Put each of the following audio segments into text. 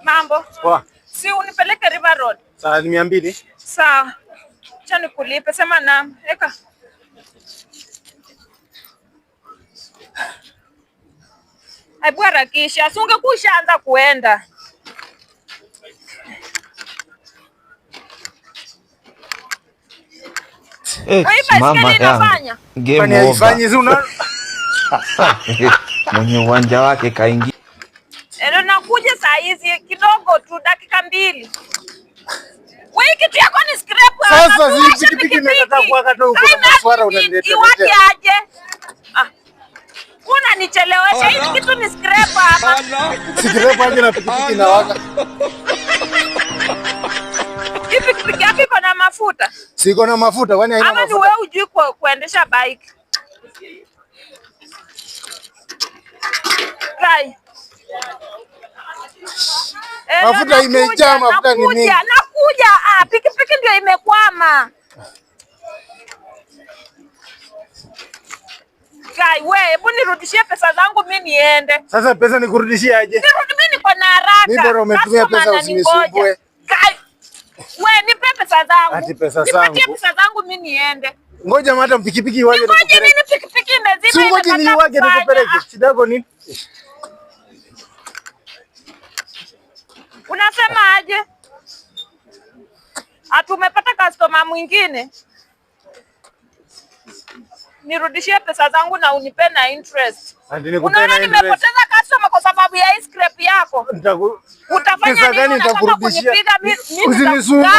Mambo. Poa. Si unipeleke River Road. Sawa, ni 200. Sawa. Acha nikulipe, sema na. Eka. Hebu harakisha, si ungekuanza kuenda. Mama yangu. Game over. Mwenye uwanja wake kaingia. Nakuja saa hizi kidogo tu, dakika 2. Wewe kitu yako ni scrap hapa. Sasa pikipiki imekataa kuwaka tu huko na swara unaniletea. Iwaje aje? Kuna nichelewesha hii kitu ni scrap hapa. Scrap aje na pikipiki na waka. Hii pikipiki yako iko na mafuta? Siko na mafuta, kwani haina mafuta? Ama ni wewe hujui kuendesha bike? Kai. Mafuta imejaa, mafuta ni mingi. Nakuja. Pikipiki ndio imekwama. Kai, wewe, hebu nirudishie pesa zangu mimi niende. Sasa pesa nikurudishie aje? Nirudi mimi niko na haraka. Mimi bora umetumia pesa usinisumbue. Kai. Wewe nipe pesa zangu. Ati pesa zangu. Nipe pesa zangu mimi niende. Ngoja hata pikipiki iwaje nikupeleke. Ngoja mimi pikipiki imezima. Ngoja ni iwaje nikupeleke. Shida yako nini? Unasema aje? Tumepata customer mwingine. Nirudishie pesa zangu na unipe na interest. Unaona nimepoteza customer kwa sababu ya hii scrap yako. Utafanya nini? Nitakurudishia. Usinisumbue.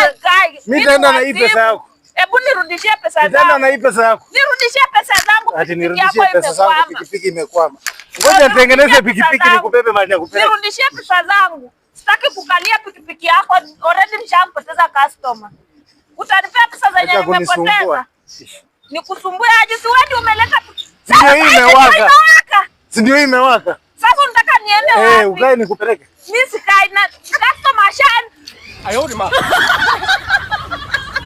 Mimi nitaenda na hii pesa yako. Hebu nirudishie pesa zangu. Nitaenda na hii pesa yako. Nirudishie pesa zangu. Ati nirudishie pesa zangu, pikipiki imekwama. Ngoja nitengeneze pikipiki nikubebe mahali ya kupeleka. Nirudishie pesa zangu. Sitaki kukalia pikipiki yako. Already nishampoteza customer. Utanipea pesa zenye nimepoteza. Nikusumbue aje? Si wewe umeleta. Ndio hii imewaka. Si ndio hii imewaka. Sasa unataka niende wapi? Ukae nikupeleke. Mimi sikai na customer shan. Ayodi ma.